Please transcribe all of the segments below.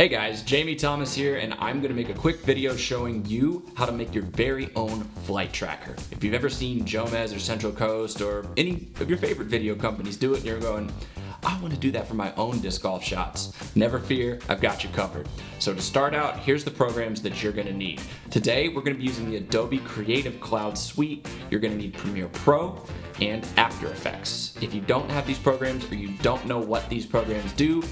Hey guys, Jamie Thomas here, and I'm going to make a quick video showing you how to make your very own flight tracker. If you've ever seen Jomez or Central Coast or any of your favorite video companies do it and you're going, I want to do that for my own disc golf shots. Never fear, I've got you covered. So to start out, here's the programs that you're going to need. Today, we're going to be using the Adobe Creative Cloud Suite. You're going to need Premiere Pro and After Effects. If you don't have these programs or you don't know what these programs do,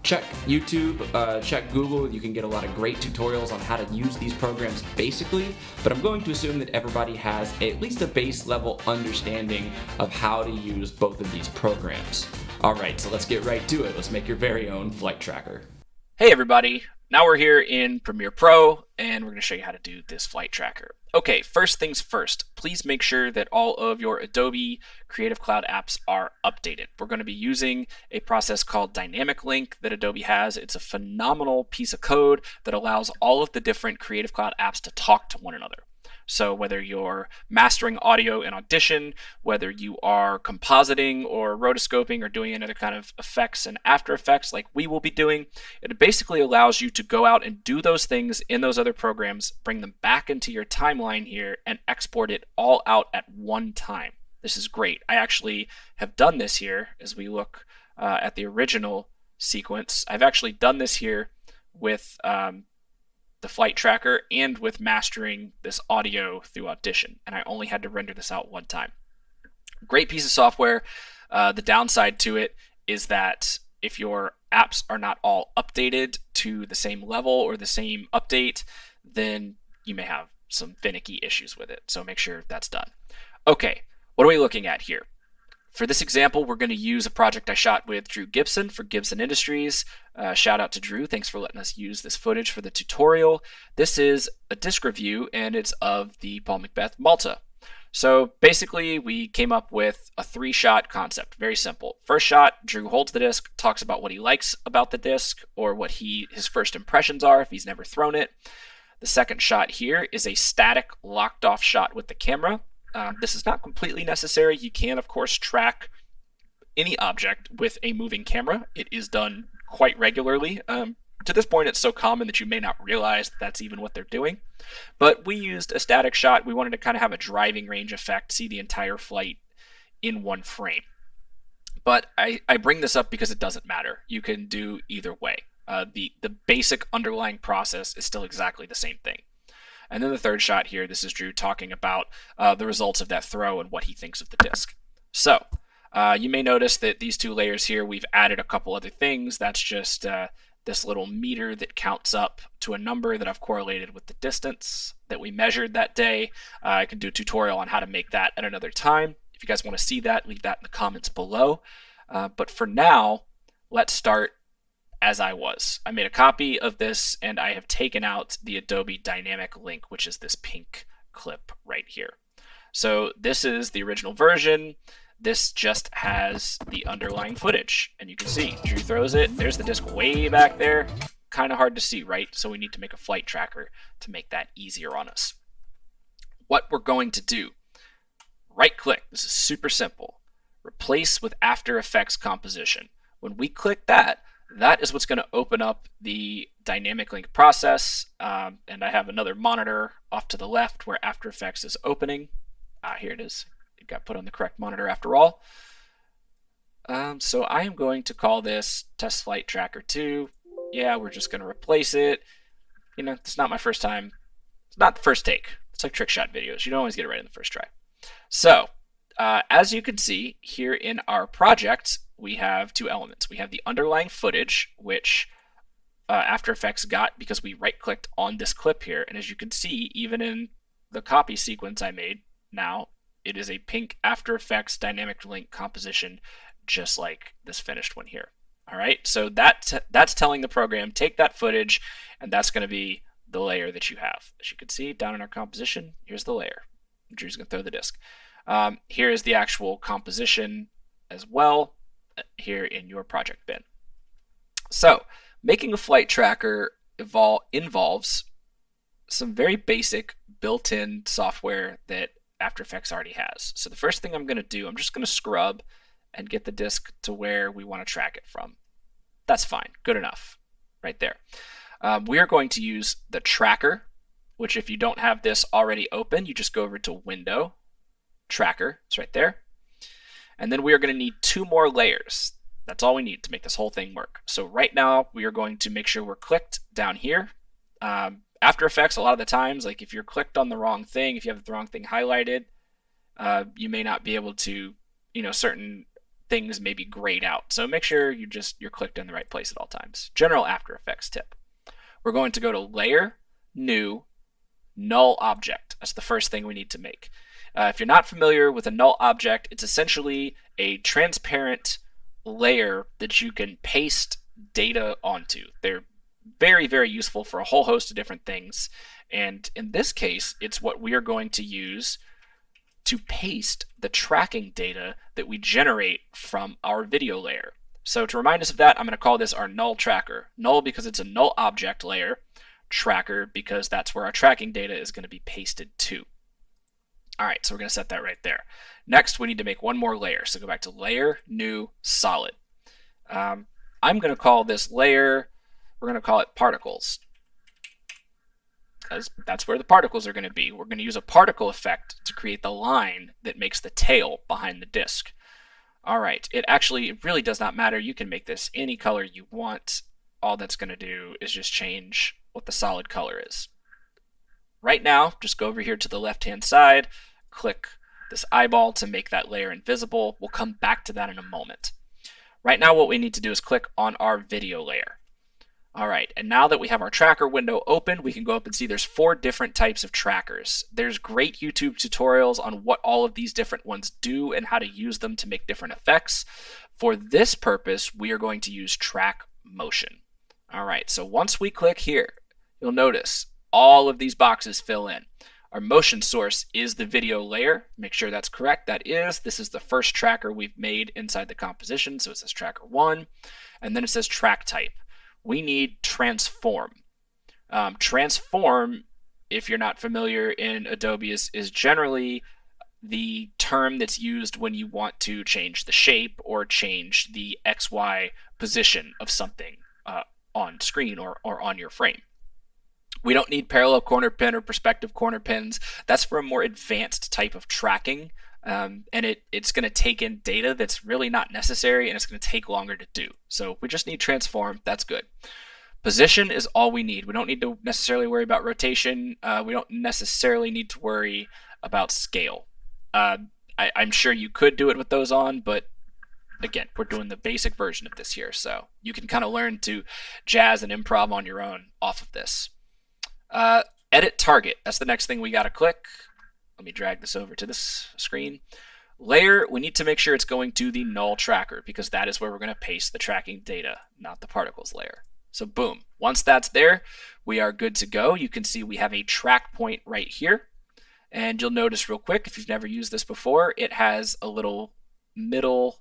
check YouTube, check Google. You can get a lot of great tutorials on how to use these programs basically, but I'm going to assume that everybody has at least a base level understanding of how to use both of these programs. All right, so let's get right to it. Let's make your very own flight tracker. Hey everybody, now we're here in Premiere Pro and we're going to show you how to do this flight tracker. Okay, first things first, please make sure that all of your Adobe Creative Cloud apps are updated. We're going to be using a process called Dynamic Link that Adobe has. It's a phenomenal piece of code that allows all of the different Creative Cloud apps to talk to one another. So whether you're mastering audio in Audition, whether you are compositing or rotoscoping or doing another kind of effects in After Effects like we will be doing, it basically allows you to go out and do those things in those other programs, bring them back into your timeline here, and export it all out at one time. This is great. I actually have done this here as we look at the original sequence. I've actually done this here with the flight tracker and with mastering this audio through Audition, and I only had to render this out one time. Great piece of software. The downside to it is that if your apps are not all updated to the same level or the same update, then you may have some finicky issues with it, so make sure that's done. Okay, what are we looking at here? For this example, we're going to use a project I shot with Drew Gibson for Gibson Industries. Shout out to Drew. Thanks for letting us use this footage for the tutorial. This is a disc review, and it's of the Paul Macbeth Malta. So basically, we came up with a 3-shot concept. Very simple. First shot, Drew holds the disc, talks about what he likes about the disc, or what his first impressions are if he's never thrown it. The second shot here is a static, locked-off shot with the camera. This is not completely necessary. You can, of course, track any object with a moving camera. It is done quite regularly. To this point, it's so common that you may not realize that that's even what they're doing. But we used a static shot. We wanted to kind of have a driving range effect, see the entire flight in one frame. But I bring this up because it doesn't matter. You can do either way. The basic underlying process is still exactly the same thing. And then the third shot here, this is Drew talking about the results of that throw and what he thinks of the disc. So you may notice that these two layers here, we've added a couple other things. That's just this little meter that counts up to a number that I've correlated with the distance that we measured that day. I can do a tutorial on how to make that at another time. If you guys want to see that, leave that in the comments below. But for now, let's start as I was. I made a copy of this and I have taken out the Adobe Dynamic Link, which is this pink clip right here. So this is the original version. This just has the underlying footage, and you can see Drew throws it. There's the disc way back there. Kind of hard to see, right? So we need to make a flight tracker to make that easier on us. What we're going to do, right click, this is super simple. Replace with After Effects composition. When we click that, that is what's going to open up the Dynamic Link process. And I have another monitor off to the left where After Effects is opening. Here it is. It got put on the correct monitor after all. So I am going to call this Test Flight Tracker 2. Yeah, we're just going to replace it. You know, it's not my first time. It's not the first take. It's like trick shot videos. You don't always get it right in the first try. So as you can see here in our project, we have two elements. We have the underlying footage, which After Effects got because we right-clicked on this clip here. And as you can see, even in the copy sequence I made now, it is a pink After Effects Dynamic Link composition, just like this finished one here. All right, so that's telling the program, take that footage, and that's going to be the layer that you have. As you can see, down in our composition, here's the layer. Drew's going to throw the disc. Here is the actual composition as well, here in your project bin. So making a flight tracker involves some very basic built-in software that After Effects already has. So the first thing I'm going to do, I'm just going to scrub and get the disc to where we want to track it from. That's fine, good enough. right there. We are going to use the tracker, which if you don't have this already open, you just go over to Window, Tracker, it's right there. And then we are going to need 2 more layers. That's all we need to make this whole thing work. So right now we are going to make sure we're clicked down here. After Effects, a lot of the times, like if you're clicked on the wrong thing, if you have the wrong thing highlighted, you may not be able to, certain things may be grayed out. So make sure you're clicked in the right place at all times. General After Effects tip. We're going to go to Layer, New, Null Object. That's the first thing we need to make. If you're not familiar with a null object, it's essentially a transparent layer that you can paste data onto. They're very, very useful for a whole host of different things. And in this case, it's what we are going to use to paste the tracking data that we generate from our video layer. So to remind us of that, I'm going to call this our null tracker. Null because it's a null object layer. Tracker because that's where our tracking data is going to be pasted to. All right, so we're going to set that right there. Next, we need to make one more layer. So go back to Layer, New, Solid. I'm going to call this layer, we're going to call it Particles, because that's where the particles are going to be. We're going to use a particle effect to create the line that makes the tail behind the disc. All right, it really does not matter. You can make this any color you want. All that's going to do is just change what the solid color is. Right now, just go over here to the left-hand side, click this eyeball to make that layer invisible. We'll come back to that in a moment. Right now, what we need to do is click on our video layer. All right, and now that we have our tracker window open, we can go up and see there's 4 different types of trackers. There's great YouTube tutorials on what all of these different ones do and how to use them to make different effects. For this purpose, we are going to use Track Motion. All right, so once we click here, you'll notice all of these boxes fill in. Our motion source is the video layer. Make sure that's correct. This is the first tracker we've made inside the composition. So it says tracker 1, and then it says track type. We need transform. Transform, if you're not familiar in Adobe, is generally the term that's used when you want to change the shape or change the XY position of something on screen or on your frame. We don't need parallel corner pin or perspective corner pins. That's for a more advanced type of tracking, and it's going to take in data that's really not necessary, and it's going to take longer to do. So we just need transform. That's good. Position is all we need. We don't need to necessarily worry about rotation. We don't necessarily need to worry about scale. I'm sure you could do it with those on, but again, we're doing the basic version of this here, so you can kind of learn to jazz and improv on your own off of this. Edit target. That's the next thing we got to click. Let me drag this over to this screen. Layer, we need to make sure it's going to the null tracker because that is where we're going to paste the tracking data, not the particles layer. So boom. Once that's there, we are good to go. You can see we have a track point right here. And you'll notice real quick, if you've never used this before, it has a little middle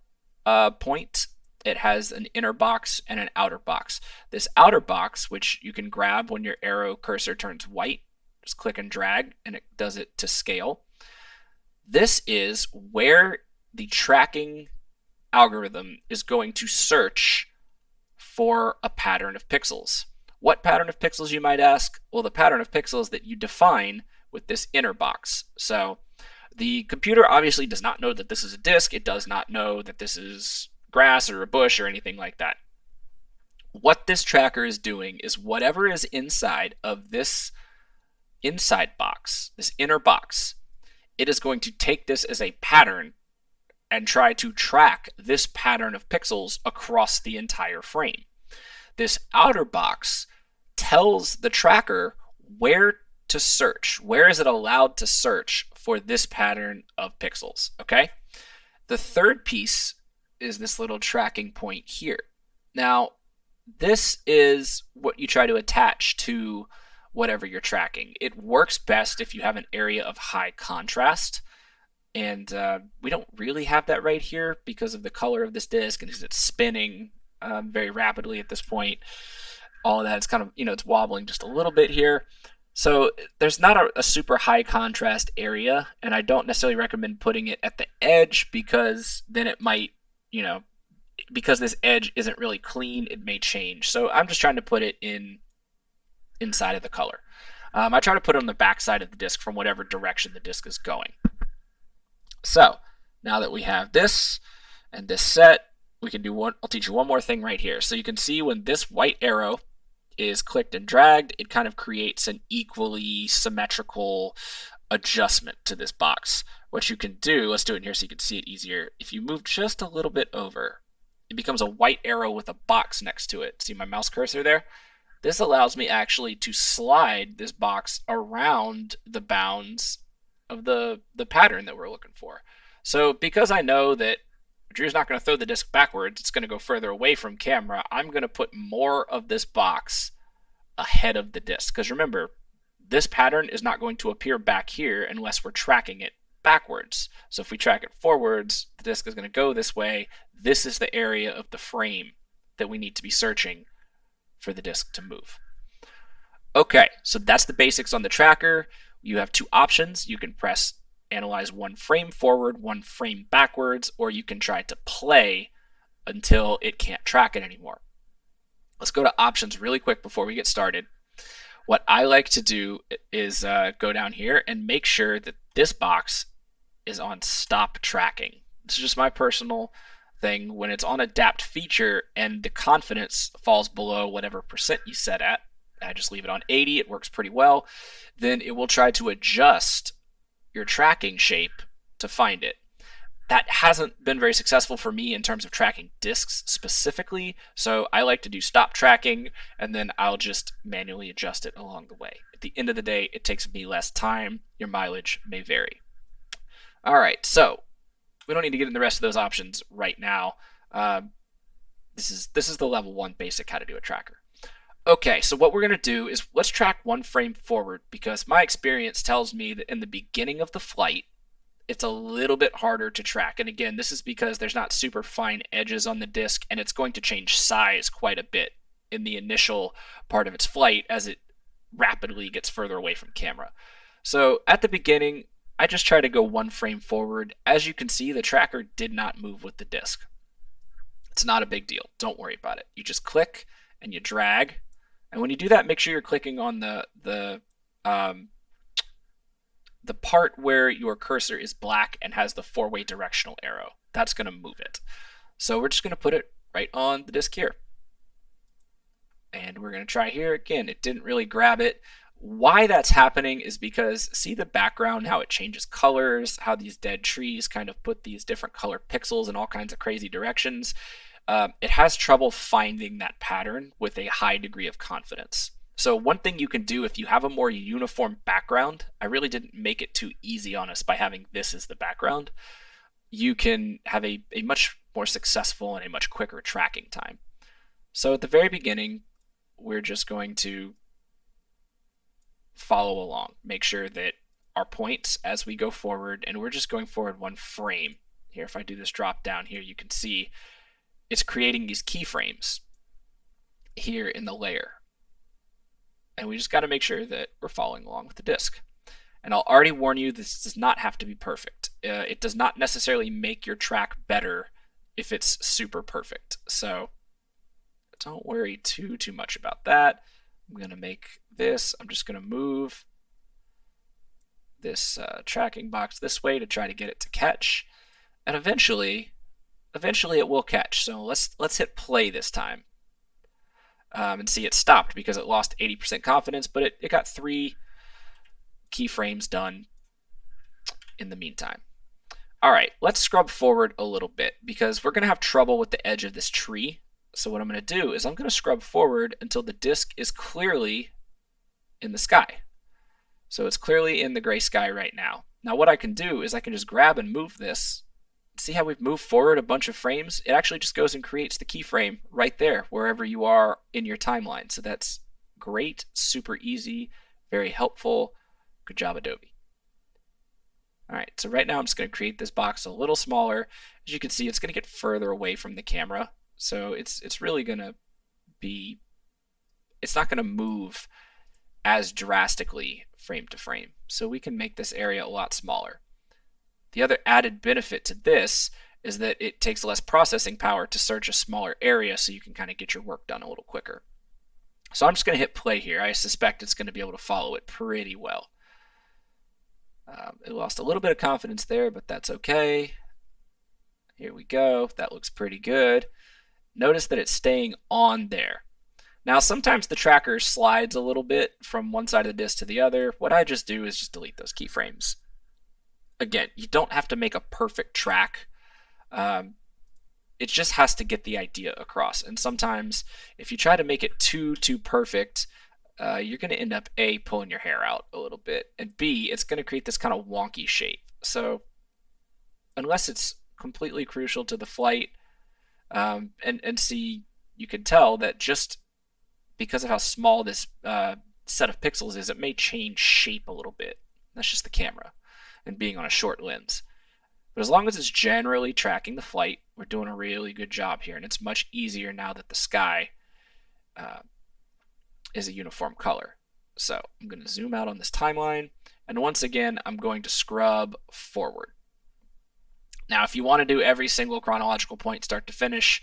point. It has an inner box and an outer box. This outer box, which you can grab when your arrow cursor turns white, just click and drag and it does it to scale. This is where the tracking algorithm is going to search for a pattern of pixels. What pattern of pixels, you might ask? Well, the pattern of pixels that you define with this inner box. So the computer obviously does not know that this is a disk. It does not know that this is grass or a bush or anything like that. What this tracker is doing is whatever is inside of this inside box, this inner box, it is going to take this as a pattern and try to track this pattern of pixels across the entire frame. This outer box tells the tracker where to search. Where is it allowed to search for this pattern of pixels? Okay. The third piece is this little tracking point here. Now, this is what you try to attach to whatever you're tracking. It works best if you have an area of high contrast, and we don't really have that right here because of the color of this disc and because it's spinning very rapidly at this point. All of that, it's kind of, it's wobbling just a little bit here. So there's not a super high contrast area, and I don't necessarily recommend putting it at the edge because then it might because this edge isn't really clean, it may change. So I'm just trying to put it inside of the color. I try to put it on the back side of the disc from whatever direction the disc is going. So now that we have this and this set, we can do one. I'll teach you one more thing right here. So you can see when this white arrow is clicked and dragged, it kind of creates an equally symmetrical adjustment to this box. What you can do, let's do it in here so you can see it easier. If you move just a little bit over, it becomes a white arrow with a box next to it. See my mouse cursor there? This allows me actually to slide this box around the bounds of the pattern that we're looking for. So because I know that Drew's not going to throw the disc backwards, it's going to go further away from camera, I'm going to put more of this box ahead of the disc. Because remember, this pattern is not going to appear back here unless we're tracking it backwards. So if we track it forwards, the disc is going to go this way. This is the area of the frame that we need to be searching for the disc to move. Okay, so that's the basics on the tracker. You have two options. You can press analyze one frame forward, one frame backwards, or you can try to play until it can't track it anymore. Let's go to options really quick before we get started. What I like to do is go down here and make sure that this box is on stop tracking. This is just my personal thing. When it's on adapt feature and the confidence falls below whatever percent you set at, I just leave it on 80, it works pretty well, then it will try to adjust your tracking shape to find it. That hasn't been very successful for me in terms of tracking discs specifically, so I like to do stop tracking and then I'll just manually adjust it along the way. At the end of the day, it takes me less time. Your mileage may vary. All right, so we don't need to get in the rest of those options right now. This is the level 1 basic how to do a tracker. Okay, so what we're going to do is let's track one frame forward, because my experience tells me that in the beginning of the flight, it's a little bit harder to track. And again, this is because there's not super fine edges on the disc, and it's going to change size quite a bit in the initial part of its flight as it rapidly gets further away from camera. So at the beginning, I just try to go one frame forward. As you can see, the tracker did not move with the disc. It's not a big deal. Don't worry about it. You just click and you drag. And when you do that, make sure you're clicking on the part where your cursor is black and has the 4-way directional arrow. That's going to move it. So we're just going to put it right on the disc here. And we're going to try here. Again, it didn't really grab it. Why that's happening is because see the background, how it changes colors, how these dead trees kind of put these different color pixels in all kinds of crazy directions. It has trouble finding that pattern with a high degree of confidence. So one thing you can do if you have a more uniform background, I really didn't make it too easy on us by having this as the background, you can have a much more successful and a much quicker tracking time. So at the very beginning, we're just going to follow along, make sure that our points as we go forward, and we're just going forward one frame. Here, if I do this drop down here, you can see it's creating these keyframes here in the layer. And we just got to make sure that we're following along with the disc. And I'll already warn you, this does not have to be perfect. It does not necessarily make your track better if it's super perfect. So don't worry too much about that. I'm going to make this, I'm just going to move this tracking box this way to try to get it to catch. And eventually it will catch. So let's hit play this time. And see it stopped because it lost 80% confidence, but it got 3 keyframes done in the meantime. All right, let's scrub forward a little bit because we're going to have trouble with the edge of this tree. So what I'm going to do is I'm going to scrub forward until the disc is clearly in the sky. So it's clearly in the gray sky right now. Now what I can do is I can just grab and move this. See how we've moved forward a bunch of frames? It actually just goes and creates the keyframe right there, wherever you are in your timeline. So that's great, super easy, very helpful. Good job, Adobe. All right, so right now I'm just going to create this box a little smaller. As you can see, it's going to get further away from the camera. So it's really going to be, it's not going to move as drastically frame to frame. So we can make this area a lot smaller. The other added benefit to this is that it takes less processing power to search a smaller area, so you can kind of get your work done a little quicker. So I'm just going to hit play here. I suspect it's going to be able to follow it pretty well. It lost a little bit of confidence there, but that's okay. Here we go. That looks pretty good. Notice that it's staying on there. Now, sometimes the tracker slides a little bit from one side of the disk to the other. What I just do is just delete those keyframes. Again, you don't have to make a perfect track. It just has to get the idea across. And sometimes if you try to make it too perfect, you're going to end up A, pulling your hair out a little bit, and B, it's going to create this kind of wonky shape. So unless it's completely crucial to the flight, and C, you can tell that just because of how small this set of pixels is, it may change shape a little bit. That's just the camera and being on a short lens. But as long as it's generally tracking the flight, we're doing a really good job here, and it's much easier now that the sky is a uniform color. So I'm going to zoom out on this timeline, and once again, I'm going to scrub forward. Now, if you want to do every single chronological point start to finish,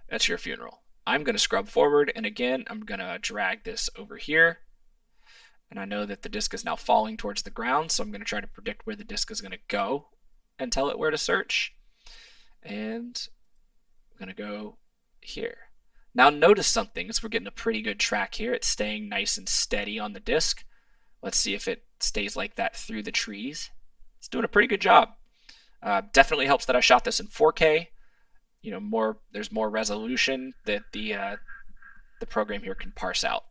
that's your funeral. I'm going to scrub forward, and again, I'm going to drag this over here. And I know that the disk is now falling towards the ground, so I'm going to try to predict where the disk is going to go and tell it where to search. And I'm going to go here. Now notice something, as we're getting a pretty good track here. It's staying nice and steady on the disk. Let's see if it stays like that through the trees. It's doing a pretty good job. Definitely helps that I shot this in 4K. You know, there's more resolution that the program here can parse out.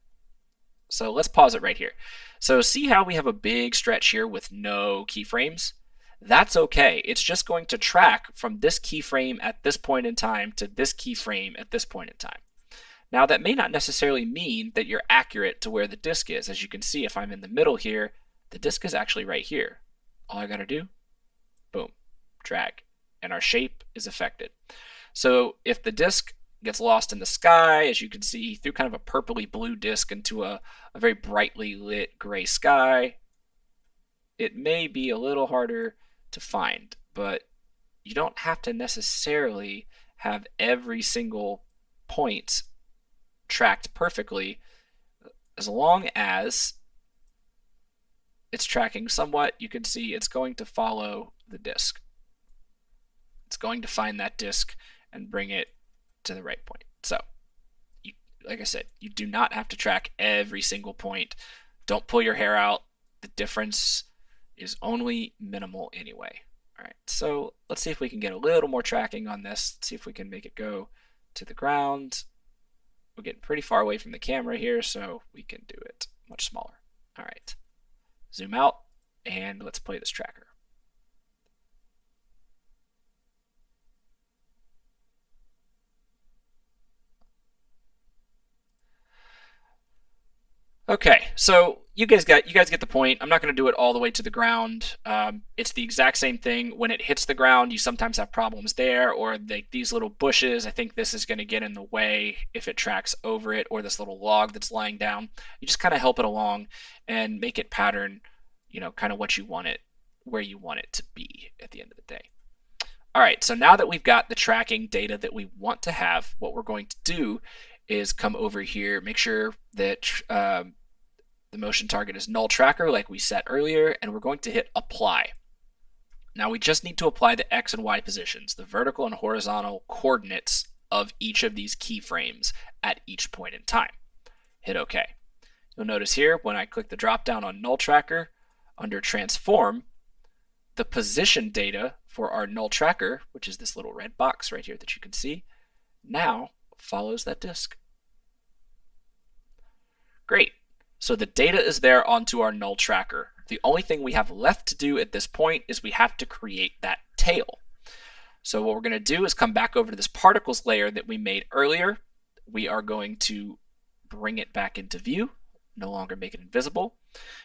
So let's pause it right here. So see how we have a big stretch here with no keyframes? That's okay. It's just going to track from this keyframe at this point in time to this keyframe at this point in time. Now, that may not necessarily mean that you're accurate to where the disk is. As you can see, if I'm in the middle here, the disk is actually right here. All I got to do, boom, drag, and our shape is affected. So if the disk gets lost in the sky, as you can see, through kind of a purpley blue disk into a very brightly lit gray sky, it may be a little harder to find, but you don't have to necessarily have every single point tracked perfectly. As long as it's tracking somewhat, you can see it's going to follow the disk. It's going to find that disk and bring it to the right point. So, like I said, you do not have to track every single point. Don't pull your hair out. The difference is only minimal anyway. All right, so let's see if we can get a little more tracking on this. Let's see if we can make it go to the ground. We're getting pretty far away from the camera here, so we can do it much smaller. All right, zoom out, and let's play this tracker. Okay, so you guys get the point. I'm not going to do it all the way to the ground. It's the exact same thing. When it hits the ground, you sometimes have problems there, or these little bushes. I think this is going to get in the way if it tracks over it, or this little log that's lying down. You just kind of help it along and make it pattern, you know, kind of what you want it, where you want it to be at the end of the day. All right, so now that we've got the tracking data that we want to have, what we're going to do is come over here, make sure that the motion target is null tracker like we set earlier, and we're going to hit apply. Now we just need to apply the X and Y positions, the vertical and horizontal coordinates of each of these keyframes at each point in time. Hit OK. You'll notice here when I click the drop down on null tracker, under transform, the position data for our null tracker, which is this little red box right here that you can see, now follows that disk. Great. So the data is there onto our null tracker. The only thing we have left to do at this point is we have to create that tail. So what we're going to do is come back over to this particles layer that we made earlier. We are going to bring it back into view, no longer make it invisible.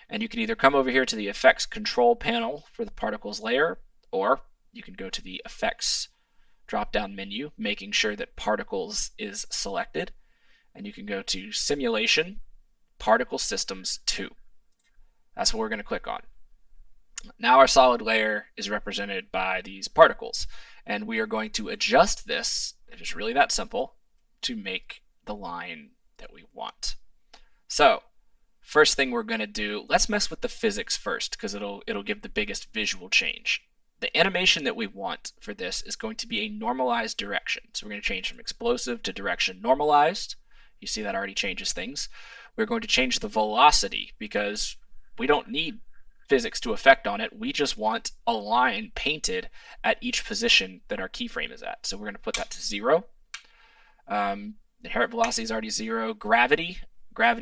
And you can either come over here to the effects control panel for the particles layer, or you can go to the effects drop-down menu, making sure that particles is selected, and you can go to simulation, particle systems 2. That's what we're going to click on. Now our solid layer is represented by these particles, And we are going to adjust this, it is really that simple, to make the line that we want. So first thing we're going to do, let's mess with the physics first because it'll give the biggest visual change. The animation that we want for this is going to be a normalized direction. So we're going to change from explosive to direction normalized. You see that already changes things. We're going to change the velocity because we don't need physics to affect on it. We just want a line painted at each position that our keyframe is at. So we're going to put that to 0. Inherent velocity is already 0. Gravity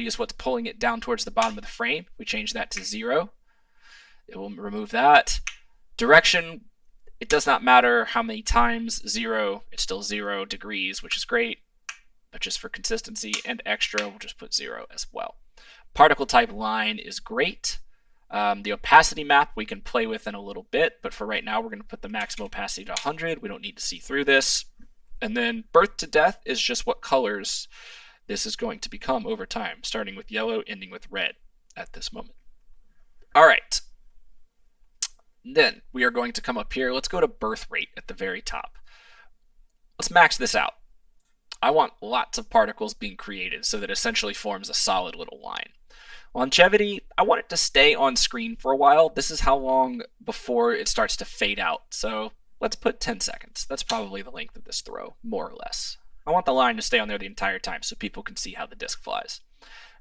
is what's pulling it down towards the bottom of the frame. We change that to 0. It will remove that. Direction, it does not matter how many times 0, it's still 0 degrees, which is great, but just for consistency and extra, we'll just put 0 as well. Particle type line is great. The opacity map we can play with in a little bit, but for right now we're going to put the maximum opacity to 100. We don't need to see through this. And then birth to death is just what colors this is going to become over time, starting with yellow, ending with red at this moment. All right. Then we are going to come up here. Let's go to birth rate at the very top. Let's max this out. I want lots of particles being created so that it essentially forms a solid little line. Longevity, I want it to stay on screen for a while. This is how long before it starts to fade out. So let's put 10 seconds. That's probably the length of this throw, more or less. I want the line to stay on there the entire time so people can see how the disk flies.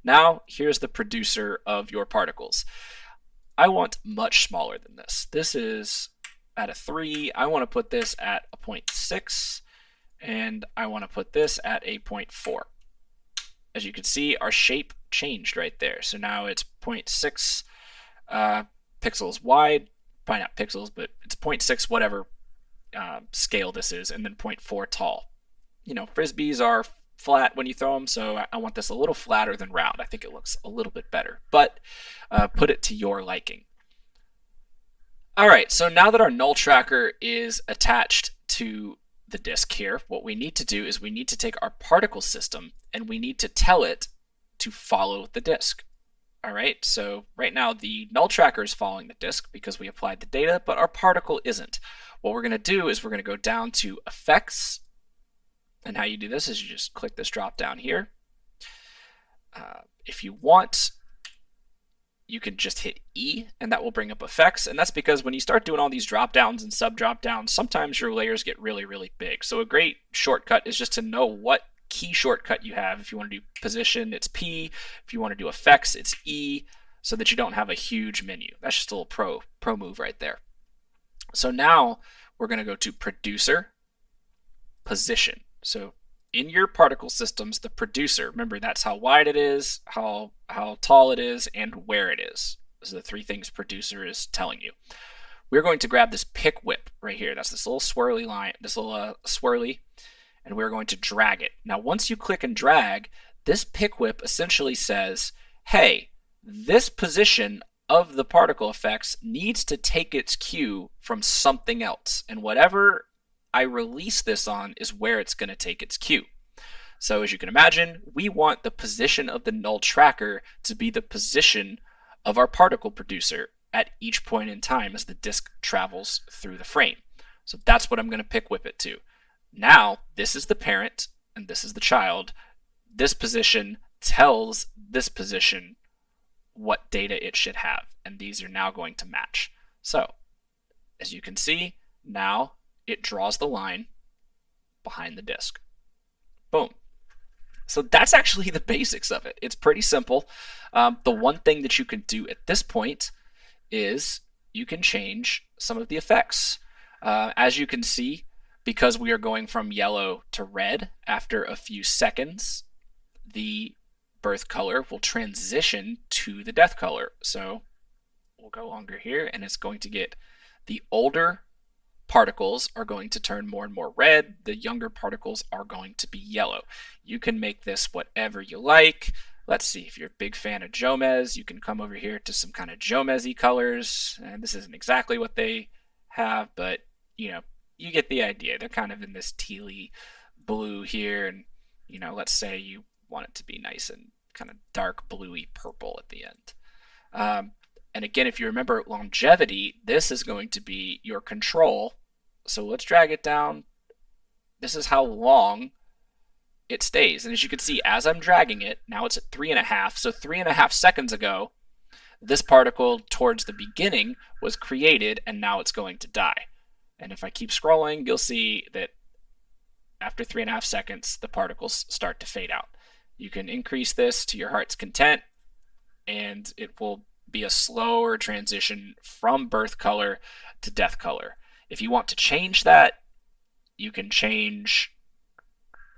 Now, here's the producer of your particles. I want much smaller than this. This is at a 3. I want to put this at a 0.6, and I want to put this at a 0.4. As you can see, our shape changed right there. So now it's 0.6 pixels wide, probably not pixels, but it's 0.6 whatever scale this is, and then 0.4 tall. You know, frisbees are flat when you throw them, so I want this a little flatter than round. I think it looks a little bit better, but put it to your liking. All right, so now that our null tracker is attached to the disk here, what we need to do is we need to take our particle system and we need to tell it to follow the disk. All right, so right now the null tracker is following the disk because we applied the data, but our particle isn't. What we're going to do is we're going to go down to Effects, and how you do this is you just click this drop down here. If you want, you can just hit E and that will bring up effects. And that's because when you start doing all these drop downs and sub drop downs, sometimes your layers get really, really big. So a great shortcut is just to know what key shortcut you have. If you want to do position, it's P. If you want to do effects, it's E, so that you don't have a huge menu. That's just a little pro move right there. So now we're going to go to producer, position. So in your particle systems, the producer, remember that's how wide it is, how tall it is, and where it is. Those are the 3 things producer is telling you. We're going to grab this pick whip right here. That's this little swirly line, this little swirly, and we're going to drag it. Now, once you click and drag, this pick whip essentially says, hey, this position of the particle effects needs to take its cue from something else, and whatever I release this on is where it's going to take its cue. So as you can imagine, we want the position of the null tracker to be the position of our particle producer at each point in time as the disk travels through the frame. So that's what I'm going to pick whip it to. Now, this is the parent and this is the child. This position tells this position what data it should have, and these are now going to match. So as you can see, now it draws the line behind the disk. Boom. So that's actually the basics of it. It's pretty simple. The one thing that you can do at this point is you can change some of the effects. As you can see, because we are going from yellow to red after a few seconds, the birth color will transition to the death color. So we'll go longer here, and it's going to get the older particles are going to turn more and more red. The younger particles are going to be yellow. You can make this whatever you like. Let's see, if you're a big fan of Jomez, you can come over here to some kind of Jomez-y colors. And this isn't exactly what they have, but you know, you get the idea. They're kind of in this tealy blue here, and you know, let's say you want it to be nice and kind of dark bluey purple at the end. And again, if you remember longevity, this is going to be your control. So let's drag it down. This is how long it stays. And as you can see, as I'm dragging it, now it's at 3.5. So 3.5 seconds ago, this particle towards the beginning was created, and now it's going to die. And if I keep scrolling, you'll see that after 3.5 seconds, the particles start to fade out. You can increase this to your heart's content, and it will be a slower transition from birth color to death color. If you want to change that, you can change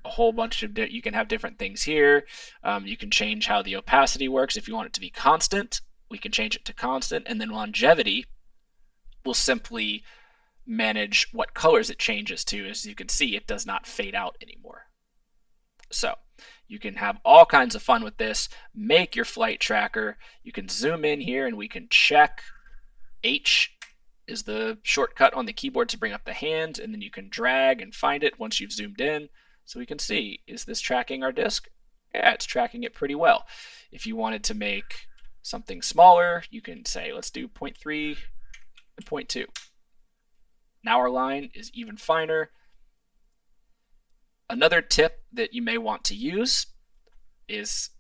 a whole bunch of, you can have different things here. You can change how the opacity works. If you want it to be constant, we can change it to constant. And then longevity will simply manage what colors it changes to. As you can see, it does not fade out anymore. So you can have all kinds of fun with this. Make your flight tracker. You can zoom in here and we can check. H is the shortcut on the keyboard to bring up the hand, and then you can drag and find it once you've zoomed in. So we can see, is this tracking our disk? Yeah, it's tracking it pretty well. If you wanted to make something smaller, you can say, let's do 0.3 and 0.2. Now our line is even finer. Another tip that you may want to use is,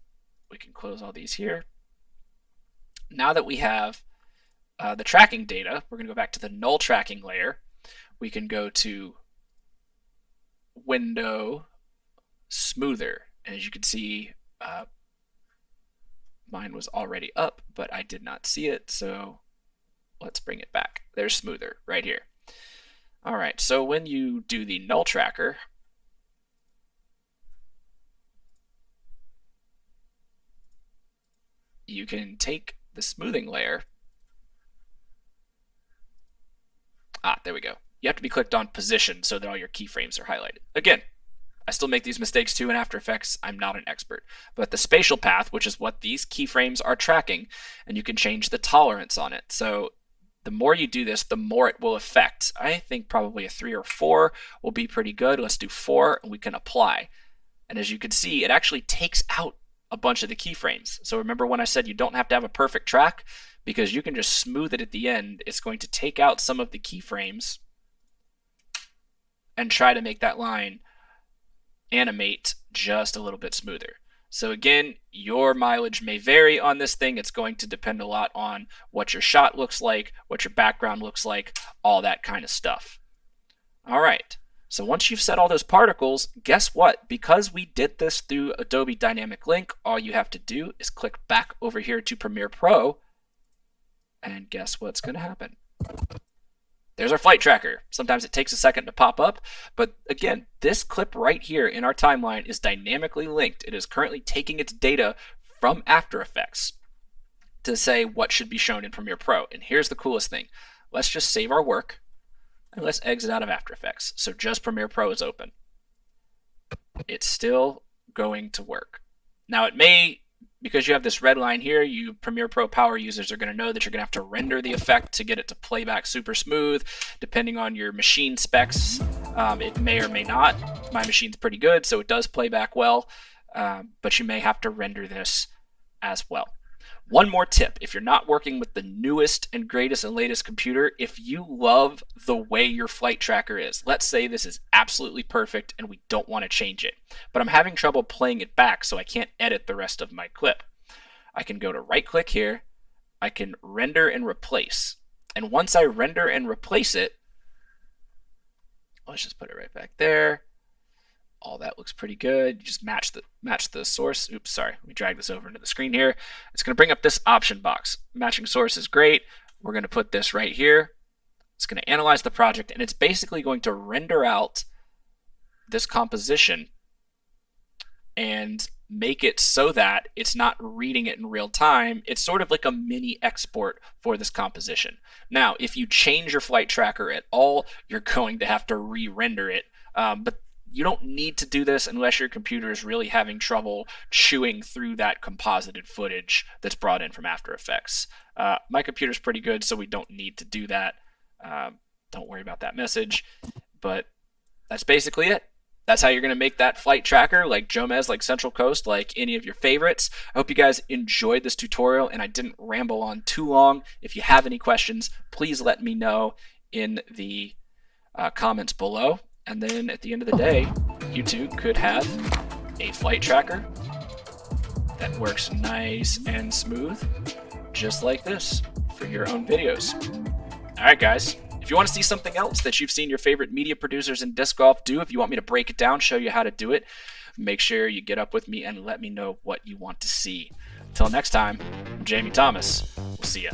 we can close all these here. Now that we have the tracking data, we're going to go back to the null tracking layer. We can go to Window, Smoother. And as you can see, mine was already up, but I did not see it. So let's bring it back. There's Smoother right here. All right, so when you do the null tracker, you can take the smoothing layer. There we go. You have to be clicked on position so that all your keyframes are highlighted. Again, I still make these mistakes too in After Effects. I'm not an expert. But the spatial path, which is what these keyframes are tracking, and you can change the tolerance on it. So the more you do this, the more it will affect. I think probably a 3 or 4 will be pretty good. Let's do 4, and we can apply. And as you can see, it actually takes out a bunch of the keyframes. So remember when I said you don't have to have a perfect track? Because you can just smooth it at the end. It's going to take out some of the keyframes and try to make that line animate just a little bit smoother. So again, your mileage may vary on this thing. It's going to depend a lot on what your shot looks like, what your background looks like, all that kind of stuff. All right. So once you've set all those particles, guess what? Because we did this through Adobe Dynamic Link, all you have to do is click back over here to Premiere Pro, and guess what's going to happen? There's our flight tracker. Sometimes it takes a second to pop up, but again, this clip right here in our timeline is dynamically linked. It is currently taking its data from After Effects to say what should be shown in Premiere Pro. And here's the coolest thing. Let's just save our work. And let's exit out of After Effects. So just Premiere Pro is open. It's still going to work. Now it may, because you have this red line here, you Premiere Pro power users are going to know that you're going to have to render the effect to get it to play back super smooth. Depending on your machine specs, it may or may not. My machine's pretty good, so it does play back well, but you may have to render this as well. One more tip, if you're not working with the newest and greatest and latest computer, if you love the way your flight tracker is, let's say this is absolutely perfect and we don't want to change it, but I'm having trouble playing it back so I can't edit the rest of my clip. I can go to right click here, I can render and replace, and once I render and replace it, let's just put it right back there. All that looks pretty good. You just match the source. Oops, sorry. Let me drag this over into the screen here. It's going to bring up this option box. Matching source is great. We're going to put this right here. It's going to analyze the project, and it's basically going to render out this composition and make it so that it's not reading it in real time. It's sort of like a mini export for this composition. Now, if you change your flight tracker at all, you're going to have to re-render it. But you don't need to do this unless your computer is really having trouble chewing through that composited footage that's brought in from After Effects. My computer's pretty good, so we don't need to do that. Don't worry about that message. But that's basically it. That's how you're going to make that flight tracker like Jomez, like Central Coast, like any of your favorites. I hope you guys enjoyed this tutorial and I didn't ramble on too long. If you have any questions, please let me know in the comments below. And then at the end of the day, you too could have a flight tracker that works nice and smooth, just like this, for your own videos. All right, guys. If you want to see something else that you've seen your favorite media producers in disc golf do, if you want me to break it down, show you how to do it, make sure you get up with me and let me know what you want to see. Until next time, I'm Jamie Thomas. We'll see ya.